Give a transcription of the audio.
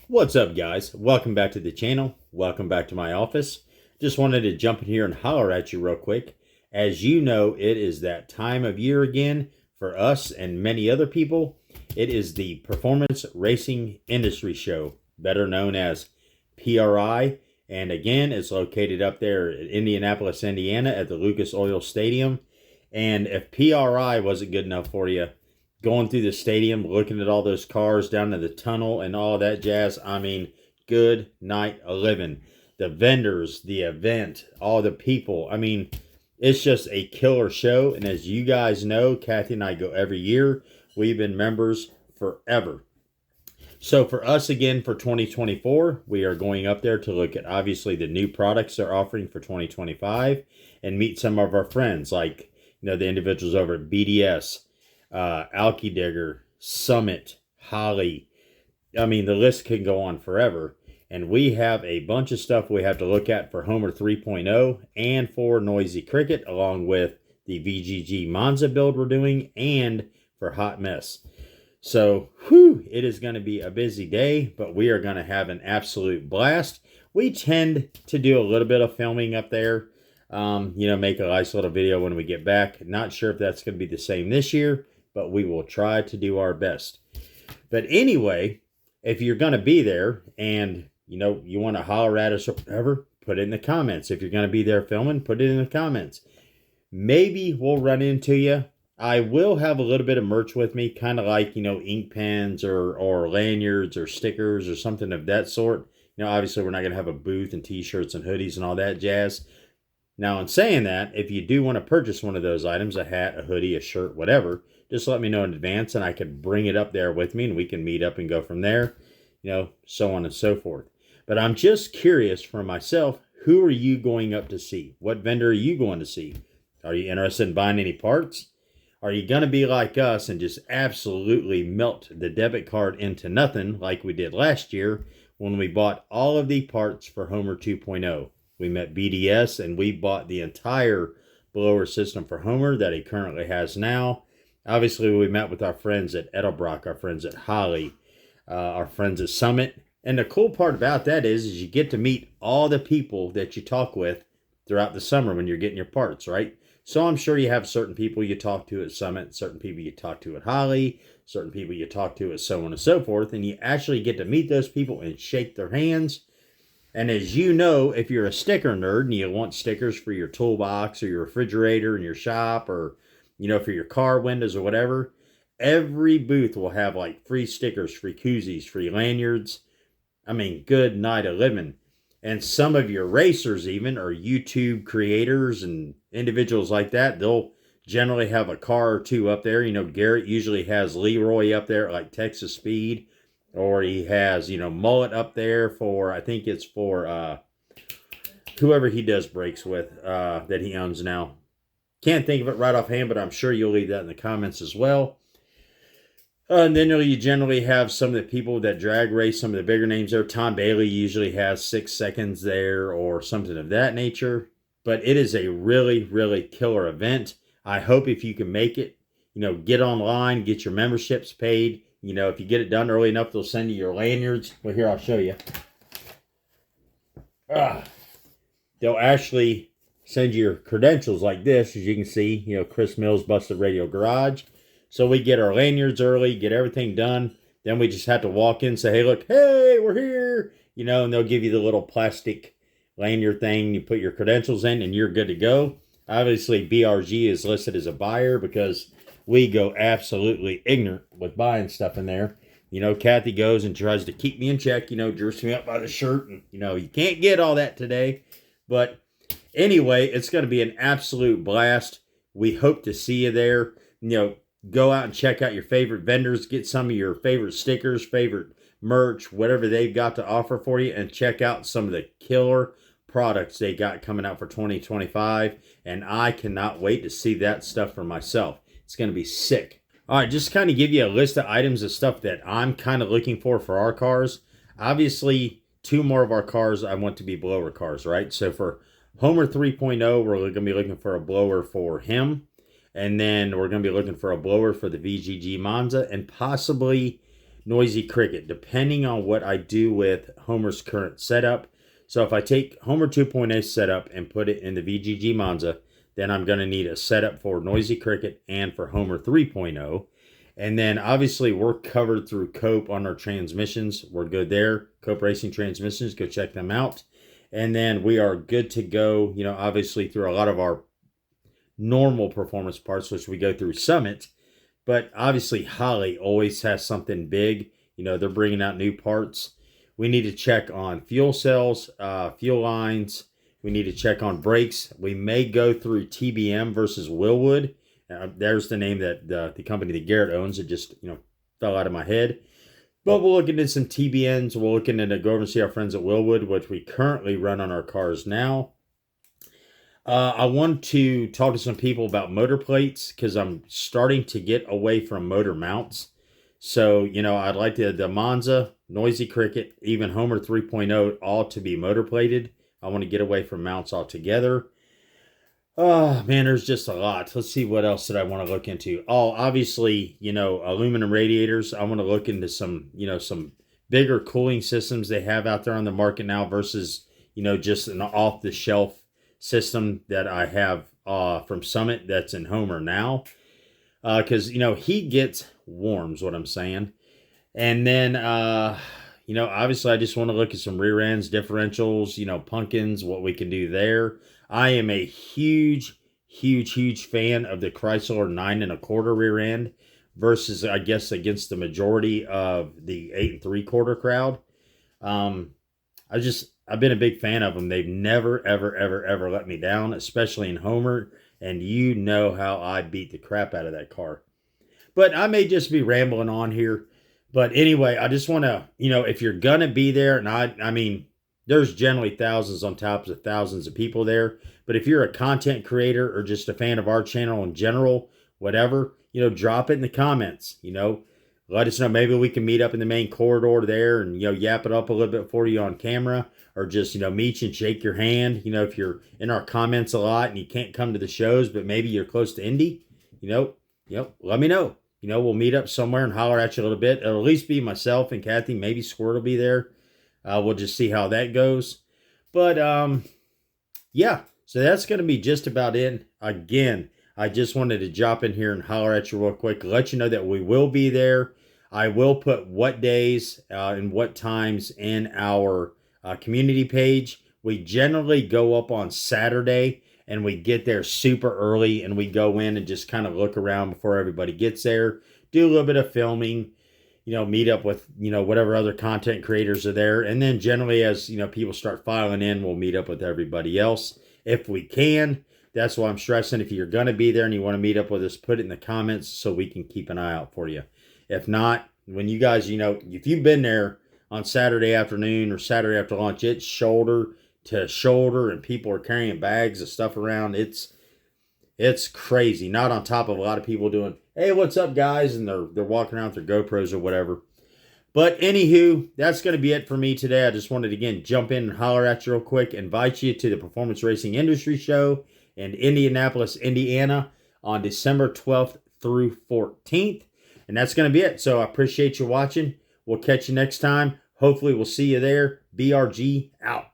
What's up, guys? Welcome back to the channel. Welcome back to my office. Just wanted to jump in here and holler at you real quick. As you know, it is that time of year again for us and many other people. It is the Performance Racing Industry Show, better known as PRI. And again, it's located up there in Indianapolis, Indiana at the Lucas Oil Stadium. And if PRI wasn't good enough for you, going through the stadium, looking at all those cars down in the tunnel and all that jazz, I mean, good night a living. The vendors, the event, all the people. I mean, it's just a killer show. And as you guys know, Kathy and I go every year. We've been members forever. So for us again for 2024, we are going up there to look at obviously the new products they're offering for 2025 and meet some of our friends like, the individuals over at BDS, Alky Digger, Summit, Holly. I mean, the list can go on forever. And we have a bunch of stuff we have to look at for Homer 3.0 and for Noisy Cricket, along with the VGG Monza build we're doing and for Hot Mess. So, it is going to be a busy day, but we are going to have an absolute blast. We tend to do a little bit of filming up there, make a nice little video when we get back. Not sure if that's going to be the same this year, but we will try to do our best. But anyway, if you're going to be there and, you want to holler at us or whatever, put it in the comments. If you're going to be there filming, put it in the comments. Maybe we'll run into you. I will have a little bit of merch with me, kind of like, ink pens or lanyards or stickers or something of that sort. Obviously we're not going to have a booth and t-shirts and hoodies and all that jazz. Now, in saying that, if you do want to purchase one of those items, a hat, a hoodie, a shirt, whatever, just let me know in advance and I can bring it up there with me and we can meet up and go from there, so on and so forth. But I'm just curious for myself, who are you going up to see? What vendor are you going to see? Are you interested in buying any parts? Are you going to be like us and just absolutely melt the debit card into nothing like we did last year when we bought all of the parts for Homer 2.0? We met BDS and we bought the entire blower system for Homer that he currently has now. Obviously, we met with our friends at Edelbrock, our friends at Holly, our friends at Summit. And the cool part about that is you get to meet all the people that you talk with throughout the summer when you're getting your parts, right? So I'm sure you have certain people you talk to at Summit, certain people you talk to at Holly, certain people you talk to at so on and so forth. And you actually get to meet those people and shake their hands. And as you know, if you're a sticker nerd and you want stickers for your toolbox or your refrigerator in your shop or, for your car windows or whatever, every booth will have like free stickers, free koozies, free lanyards. I mean, good night of living. And some of your racers even, or YouTube creators and individuals like that, they'll generally have a car or two up there. Garrett usually has Leroy up there at like Texas Speed. Or he has, Mullet up there for, I think it's for whoever he does breaks with that he owns now. Can't think of it right offhand, but I'm sure you'll leave that in the comments as well. And then you generally have some of the people that drag race, some of the bigger names there. Tom Bailey usually has 6 seconds there or something of that nature. But it is a really, really killer event. I hope if you can make it, get online, get your memberships paid. If you get it done early enough, they'll send you your lanyards. Well, here, I'll show you. They'll actually send you your credentials like this. As you can see, Chris Mills Busted Radio Garage. So we get our lanyards early, get everything done. Then we just have to walk in and say, hey, we're here. And they'll give you the little plastic lanyard thing. You put your credentials in and you're good to go. Obviously, BRG is listed as a buyer because we go absolutely ignorant with buying stuff in there. Kathy goes and tries to keep me in check, jerks me up by the shirt. And, you can't get all that today. But anyway, it's going to be an absolute blast. We hope to see you there. Go out and check out your favorite vendors. Get some of your favorite stickers, favorite merch, whatever they've got to offer for you. And check out some of the killer products they got coming out for 2025. And I cannot wait to see that stuff for myself. It's going to be sick. All right, just kind of give you a list of items of stuff that I'm kind of looking for our cars. Obviously, 2 more of our cars I want to be blower cars, right? So for Homer 3.0, we're going to be looking for a blower for him. And then we're going to be looking for a blower for the VGG Monza and possibly Noisy Cricket, depending on what I do with Homer's current setup. So if I take Homer 2.0 setup and put it in the VGG Monza, then I'm going to need a setup for Noisy Cricket and for Homer 3.0. And then obviously we're covered through Cope on our transmissions. We're good there. Cope Racing Transmissions, go check them out. And then we are good to go, obviously through a lot of our normal performance parts, which we go through Summit. But obviously Holly always has something big. They're bringing out new parts. We need to check on fuel cells, fuel lines. We need to check on brakes. We may go through TBM versus Willwood. There's the name that the company that Garrett owns. It just, fell out of my head. But we'll look into some TBNs. We'll look into go over and see our friends at Willwood, which we currently run on our cars now. I want to talk to some people about motor plates because I'm starting to get away from motor mounts. So, I'd like the Monza, Noisy Cricket, even Homer 3.0 all to be motor plated. I want to get away from mounts altogether. Oh, man, there's just a lot. Let's see what else did I want to look into. Oh, obviously, aluminum radiators. I want to look into some, some bigger cooling systems they have out there on the market now versus, just an off-the-shelf system that I have from Summit that's in Homer now. Because, heat gets warm is what I'm saying. And then, obviously I just want to look at some rear ends, differentials, pumpkins, what we can do there. I am a huge fan of the Chrysler 9 1/4 rear end versus, I guess, against the majority of the 8 3/4 crowd. I've been a big fan of them. They've never, ever let me down, especially in Homer. And you know how I beat the crap out of that car. But I may just be rambling on here. But anyway, I just want to, if you're going to be there, and I mean, there's generally thousands on top of thousands of people there. But if you're a content creator or just a fan of our channel in general, whatever, drop it in the comments, Let us know. Maybe we can meet up in the main corridor there and, yap it up a little bit for you on camera. Or just, meet you and shake your hand. If you're in our comments a lot and you can't come to the shows, but maybe you're close to Indy, let me know. We'll meet up somewhere and holler at you a little bit. It'll at least be myself and Kathy. Maybe Squirt will be there. We'll just see how that goes. But, yeah. So that's going to be just about it. Again, I just wanted to drop in here and holler at you real quick. Let you know that we will be there. I will put what days and what times in our community page. We generally go up on Saturday and we get there super early and we go in and just kind of look around before everybody gets there, do a little bit of filming, meet up with, whatever other content creators are there. And then generally as, people start filing in, we'll meet up with everybody else if we can. That's why I'm stressing. If you're going to be there and you want to meet up with us, put it in the comments so we can keep an eye out for you. If not, when you guys, if you've been there on Saturday afternoon or Saturday after lunch, it's shoulder to shoulder and people are carrying bags of stuff around. It's crazy. Not on top of a lot of people doing, hey, what's up, guys? And they're walking around with their GoPros or whatever. But anywho, that's going to be it for me today. I just wanted to, again, jump in and holler at you real quick, invite you to the Performance Racing Industry Show in Indianapolis, Indiana on December 12th through 14th. And that's going to be it. So I appreciate you watching. We'll catch you next time. Hopefully we'll see you there. BRG out.